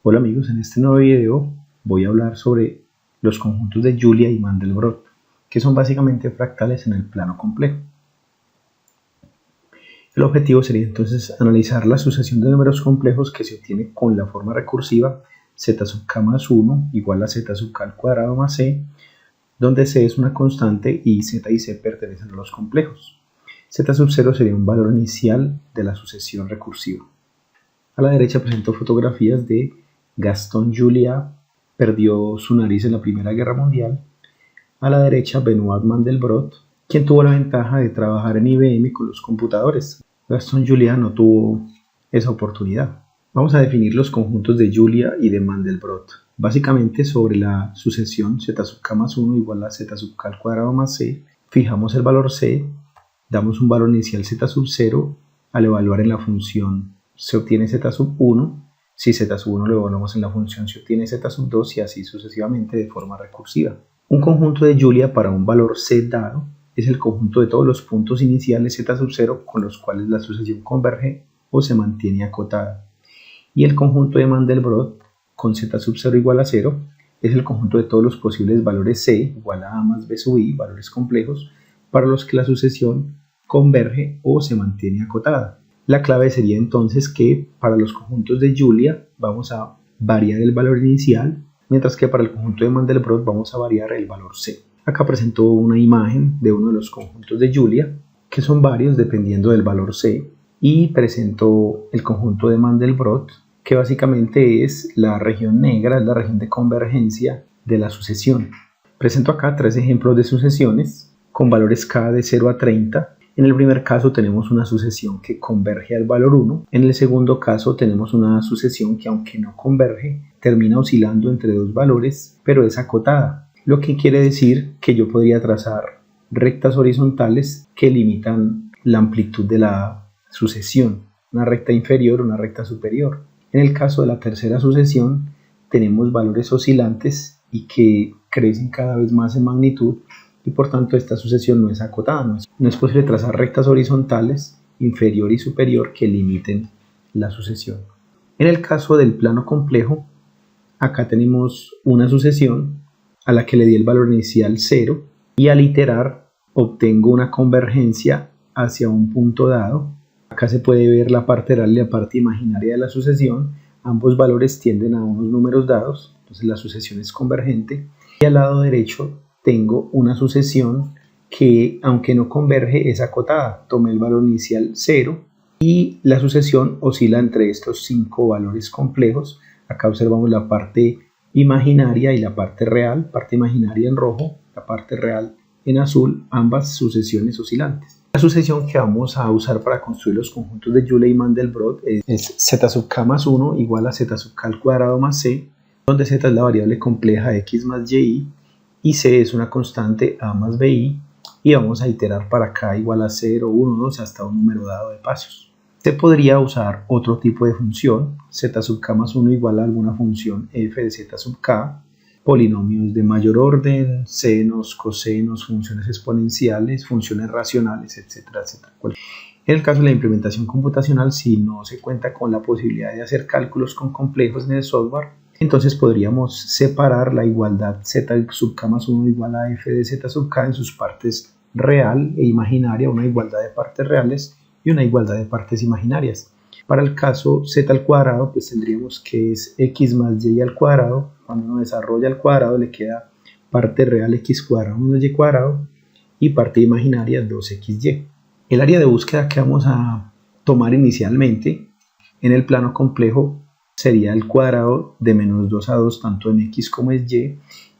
Hola amigos, en este nuevo video voy a hablar sobre los conjuntos de Julia y Mandelbrot, que son básicamente fractales en el plano complejo. El objetivo sería entonces analizar la sucesión de números complejos que se obtiene con la forma recursiva z sub k más 1 igual a z sub k al cuadrado más c, donde c es una constante y z y c pertenecen a los complejos. Z sub 0 sería un valor inicial de la sucesión recursiva. A la derecha presento fotografías de Gaston Julia, perdió su nariz en la Primera Guerra Mundial. A la derecha Benoit Mandelbrot, quien tuvo la ventaja de trabajar en IBM con los computadores. Gaston Julia no tuvo esa oportunidad. Vamos a definir los conjuntos de Julia y de Mandelbrot, básicamente sobre la sucesión z sub k más 1 igual a z sub k al cuadrado más c. Fijamos el valor c, damos un valor inicial z sub 0, al evaluar en la función se obtiene z sub 1, si z sub 1 lo evaluamos en la función se obtiene z sub 2 y así sucesivamente de forma recursiva. Un conjunto de Julia para un valor c dado es el conjunto de todos los puntos iniciales z sub 0 con los cuales la sucesión converge o se mantiene acotada. Y el conjunto de Mandelbrot con z sub 0 igual a 0 es el conjunto de todos los posibles valores c igual a más b sub i, valores complejos, para los que la sucesión converge o se mantiene acotada. La clave sería entonces que para los conjuntos de Julia vamos a variar el valor inicial, mientras que para el conjunto de Mandelbrot vamos a variar el valor c. Acá presento una imagen de uno de los conjuntos de Julia, que son varios dependiendo del valor c, y presento el conjunto de Mandelbrot, que básicamente es la región negra, es la región de convergencia de la sucesión. Presento acá tres ejemplos de sucesiones con valores k de 0 a 30. En el primer caso tenemos una sucesión que converge al valor 1. En el segundo caso tenemos una sucesión que, aunque no converge, termina oscilando entre dos valores, pero es acotada. Lo que quiere decir que yo podría trazar rectas horizontales que limitan la amplitud de la sucesión. Una recta inferior, una recta superior. En el caso de la tercera sucesión tenemos valores oscilantes y que crecen cada vez más en magnitud, y por tanto esta sucesión no es acotada, no es posible trazar rectas horizontales inferior y superior que limiten la sucesión. En el caso del plano complejo, acá tenemos una sucesión a la que le di el valor inicial 0 y al iterar obtengo una convergencia hacia un punto dado. Acá se puede ver la parte real y la parte imaginaria de la sucesión. Ambos valores tienden a unos números dados, entonces la sucesión es convergente. Y al lado derecho tengo una sucesión que, aunque no converge, es acotada. Tomé el valor inicial 0 y la sucesión oscila entre estos 5 valores complejos. Acá observamos la parte imaginaria y la parte real, parte imaginaria en rojo, la parte real en azul, ambas sucesiones oscilantes. La sucesión que vamos a usar para construir los conjuntos de Julia y Mandelbrot es z sub k más 1 igual a z sub k al cuadrado más c, donde z es la variable compleja x más y y c es una constante a más bi, y vamos a iterar para k igual a 0, 1, 2 hasta un número dado de pasos. Se podría usar otro tipo de función, z sub k más 1 igual a alguna función f de z sub k, polinomios de mayor orden, senos, cosenos, funciones exponenciales, funciones racionales, etcétera, etcétera. En el caso de la implementación computacional, si no se cuenta con la posibilidad de hacer cálculos con complejos en el software, entonces podríamos separar la igualdad z sub k más 1 igual a f de z sub k en sus partes real e imaginaria, una igualdad de partes reales y una igualdad de partes imaginarias. Para el caso z al cuadrado, pues tendríamos que es x más y al cuadrado. Cuando uno desarrolla al cuadrado le queda parte real x cuadrado menos y cuadrado y parte imaginaria 2xy. El área de búsqueda que vamos a tomar inicialmente en el plano complejo sería el cuadrado de menos 2 a 2 tanto en x como en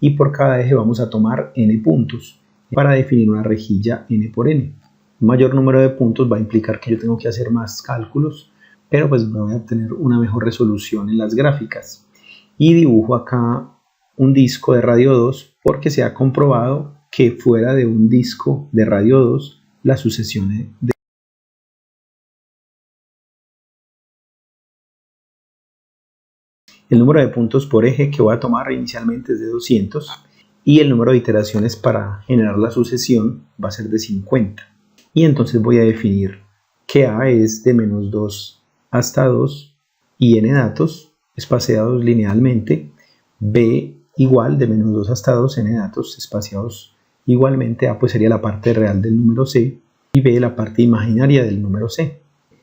y por cada eje vamos a tomar n puntos para definir una rejilla n por n. Un mayor número de puntos va a implicar que yo tengo que hacer más cálculos, pero pues voy a obtener una mejor resolución en las gráficas. Y dibujo acá un disco de radio 2 porque se ha comprobado que fuera de un disco de radio 2 la sucesión de el número de puntos por eje que voy a tomar inicialmente es de 200 y el número de iteraciones para generar la sucesión va a ser de 50. Y entonces voy a definir que A es de menos 2 hasta 2 y n datos espaciados linealmente, b igual de menos 2 hasta 2, n datos espaciados igualmente, a pues sería la parte real del número c y b la parte imaginaria del número c.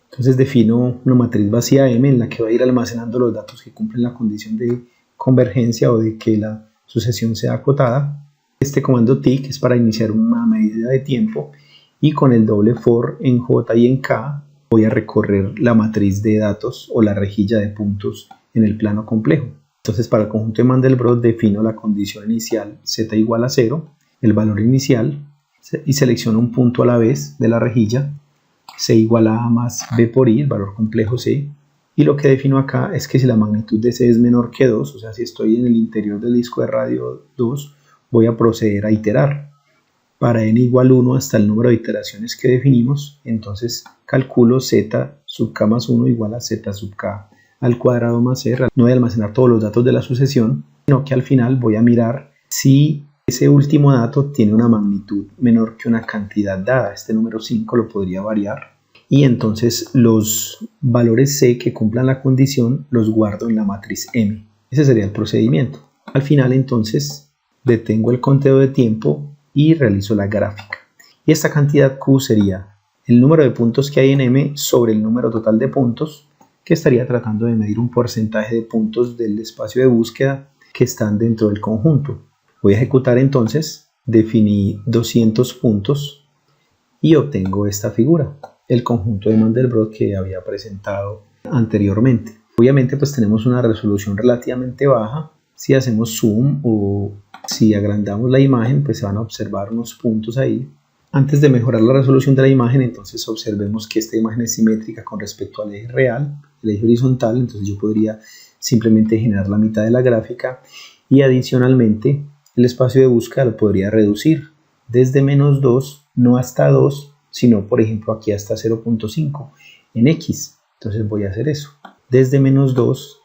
Entonces defino una matriz vacía M en la que va a ir almacenando los datos que cumplen la condición de convergencia o de que la sucesión sea acotada. Este comando tick es para iniciar una medida de tiempo y con el doble for en J y en K voy a recorrer la matriz de datos o la rejilla de puntos en el plano complejo. Entonces para el conjunto de Mandelbrot defino la condición inicial z igual a 0, el valor inicial, y selecciono un punto a la vez de la rejilla, c igual a más b por i, el valor complejo c, y lo que defino acá es que si la magnitud de c es menor que 2, o sea si estoy en el interior del disco de radio 2, voy a proceder a iterar. Para n igual 1 hasta el número de iteraciones que definimos, entonces calculo z sub k más 1 igual a z sub k al cuadrado más c. No voy a almacenar todos los datos de la sucesión, sino que al final voy a mirar si ese último dato tiene una magnitud menor que una cantidad dada. Este número 5 lo podría variar. Y entonces los valores c que cumplan la condición los guardo en la matriz M. Ese sería el procedimiento. Al final entonces detengo el conteo de tiempo y realizo la gráfica. Y esta cantidad Q sería el número de puntos que hay en M sobre el número total de puntos, que estaría tratando de medir un porcentaje de puntos del espacio de búsqueda que están dentro del conjunto. Voy a ejecutar entonces, definí 200 puntos y obtengo esta figura, el conjunto de Mandelbrot que había presentado anteriormente. Obviamente pues tenemos una resolución relativamente baja. Si hacemos zoom o si agrandamos la imagen, pues se van a observar unos puntos ahí. Antes de mejorar la resolución de la imagen, entonces observemos que esta imagen es simétrica con respecto al eje real, el eje horizontal. Entonces yo podría simplemente generar la mitad de la gráfica y adicionalmente el espacio de búsqueda lo podría reducir desde menos 2, no hasta 2, sino por ejemplo aquí hasta 0.5 en X. Entonces voy a hacer eso, desde menos 2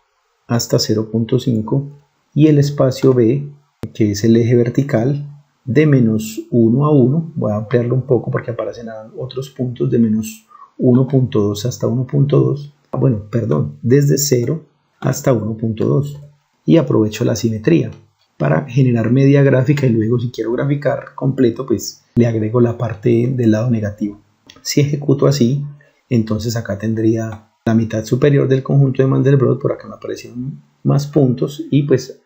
hasta 0.5 y el espacio B, que es el eje vertical, de menos 1 a 1, voy a ampliarlo un poco porque aparecen otros puntos de menos 1.2 hasta 1.2, bueno, perdón, desde 0 hasta 1.2 y aprovecho la simetría para generar media gráfica y luego si quiero graficar completo pues le agrego la parte del lado negativo. Si ejecuto así, entonces acá tendría la mitad superior del conjunto de Mandelbrot, por acá me aparecieron más puntos y pues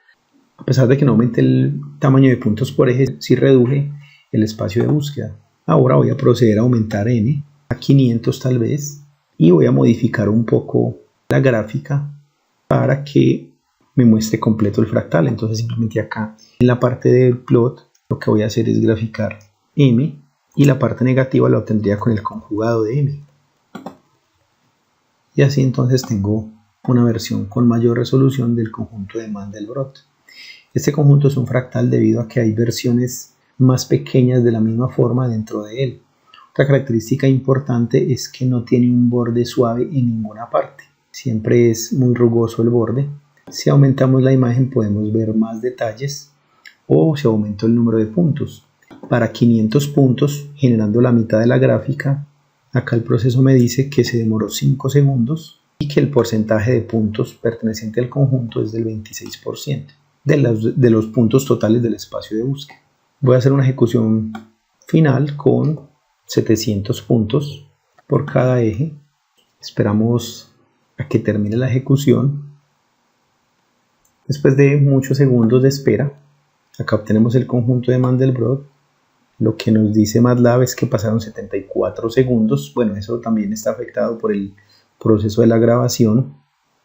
a pesar de que no aumente el tamaño de puntos por eje, sí reduje el espacio de búsqueda. Ahora voy a proceder a aumentar n a 500 tal vez y voy a modificar un poco la gráfica para que me muestre completo el fractal. Entonces simplemente acá en la parte del plot lo que voy a hacer es graficar m y la parte negativa la obtendría con el conjugado de m. Y así entonces tengo una versión con mayor resolución del conjunto de Mandelbrot. Este conjunto es un fractal debido a que hay versiones más pequeñas de la misma forma dentro de él. Otra característica importante es que no tiene un borde suave en ninguna parte. Siempre es muy rugoso el borde. Si aumentamos la imagen podemos ver más detalles o si aumento el número de puntos. Para 500 puntos, generando la mitad de la gráfica, acá el proceso me dice que se demoró 5 segundos y que el porcentaje de puntos perteneciente al conjunto es del 26% de los puntos totales del espacio de búsqueda. Voy a hacer una ejecución final con 700 puntos por cada eje. Esperamos a que termine la ejecución. Después de muchos segundos de espera, acá obtenemos el conjunto de Mandelbrot. Lo que nos dice MATLAB es que pasaron 74 segundos. Bueno, eso también está afectado por el proceso de la grabación,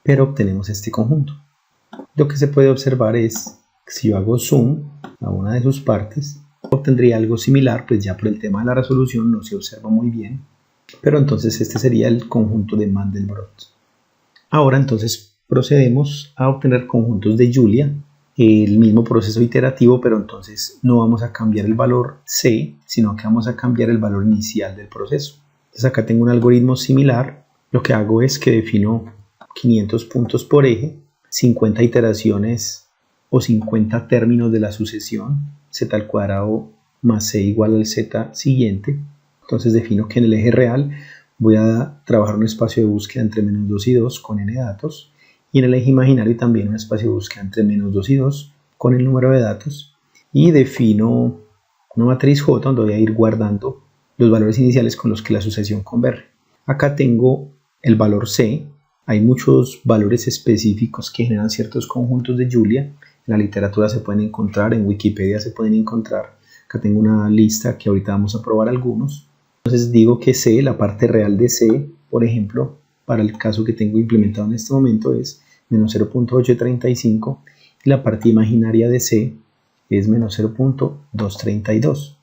pero obtenemos este conjunto. Lo que se puede observar es que si yo hago zoom a una de sus partes, obtendría algo similar, pues ya por el tema de la resolución no se observa muy bien, pero entonces este sería el conjunto de Mandelbrot. Ahora entonces procedemos a obtener conjuntos de Julia, el mismo proceso iterativo, pero entonces no vamos a cambiar el valor C, sino que vamos a cambiar el valor inicial del proceso. Entonces acá tengo un algoritmo similar. Lo que hago es que defino 500 puntos por eje, 50 iteraciones o 50 términos de la sucesión, z al cuadrado más c igual al z siguiente. Entonces defino que en el eje real voy a trabajar un espacio de búsqueda entre menos 2 y 2 con n datos y en el eje imaginario también un espacio de búsqueda entre -2 y 2 con el número de datos, y defino una matriz J donde voy a ir guardando los valores iniciales con los que la sucesión converge. Acá tengo el valor C. Hay muchos valores específicos que generan ciertos conjuntos de Julia. En la literatura se pueden encontrar, en Wikipedia se pueden encontrar. Acá tengo una lista que ahorita vamos a probar algunos. Entonces digo que C, la parte real de C, por ejemplo, para el caso que tengo implementado en este momento es -0.835 y la parte imaginaria de C es -0.232.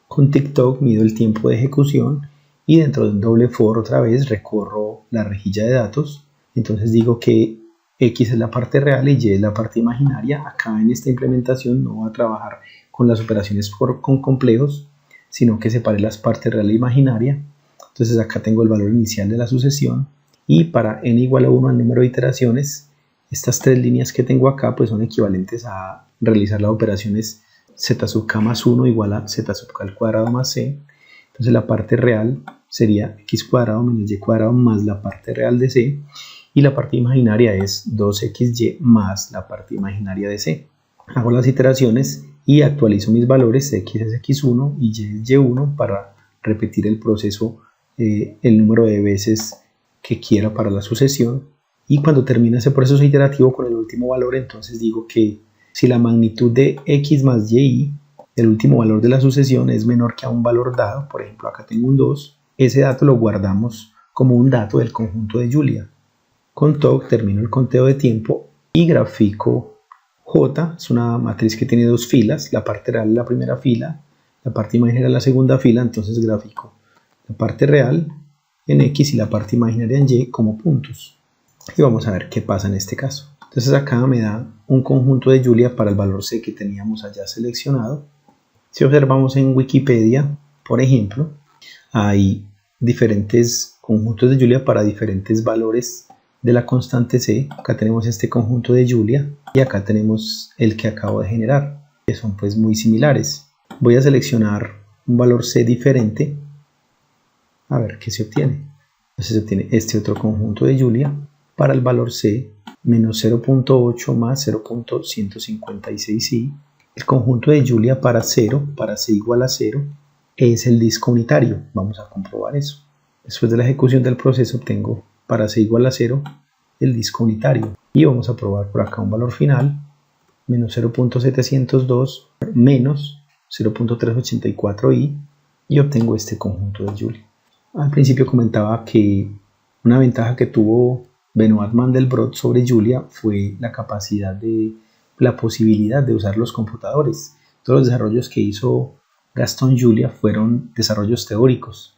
Con TikTok mido el tiempo de ejecución y dentro de un doble for otra vez recorro la rejilla de datos. Entonces digo que X es la parte real y Y es la parte imaginaria. Acá en esta implementación no voy a trabajar con las operaciones con complejos, sino que separé las partes real e imaginaria. Entonces acá tengo el valor inicial de la sucesión y para n igual a 1 al número de iteraciones, estas tres líneas que tengo acá pues son equivalentes a realizar las operaciones z sub k más 1 igual a z sub k al cuadrado más c. Entonces la parte real sería x cuadrado menos y cuadrado más la parte real de c, y la parte imaginaria es 2xy más la parte imaginaria de c. Hago las iteraciones y actualizo mis valores, x es x1 y y es y1 para repetir el proceso el número de veces que quiera para la sucesión, y cuando termina ese proceso iterativo con el último valor, entonces digo que si la magnitud de x más y, el último valor de la sucesión, es menor que a un valor dado, por ejemplo acá tengo un 2, ese dato lo guardamos como un dato del conjunto de Julia. Con TOC termino el conteo de tiempo y grafico J, es una matriz que tiene dos filas, la parte real es la primera fila, la parte imaginaria es la segunda fila, entonces grafico la parte real en X y la parte imaginaria en Y como puntos. Y vamos a ver qué pasa en este caso. Entonces acá me da un conjunto de Julia para el valor C que teníamos allá seleccionado. Si observamos en Wikipedia, por ejemplo, hay diferentes conjuntos de Julia para diferentes valores de la constante C. Acá tenemos este conjunto de Julia y acá tenemos el que acabo de generar, que son pues muy similares. Voy a seleccionar un valor C diferente, a ver qué se obtiene. Entonces se obtiene este otro conjunto de Julia para el valor C, menos 0.8 más 0.156i. El conjunto de Julia para 0, para C igual a 0, es el disco unitario. Vamos a comprobar eso. Después de la ejecución del proceso obtengo para C igual a 0 el disco unitario. Y vamos a probar por acá un valor final, menos 0.702 menos 0.384i, y obtengo este conjunto de Julia. Al principio comentaba que una ventaja que tuvo Benoit Mandelbrot sobre Julia fue la posibilidad de usar los computadores. Todos los desarrollos que hizo Gaston Julia fueron desarrollos teóricos.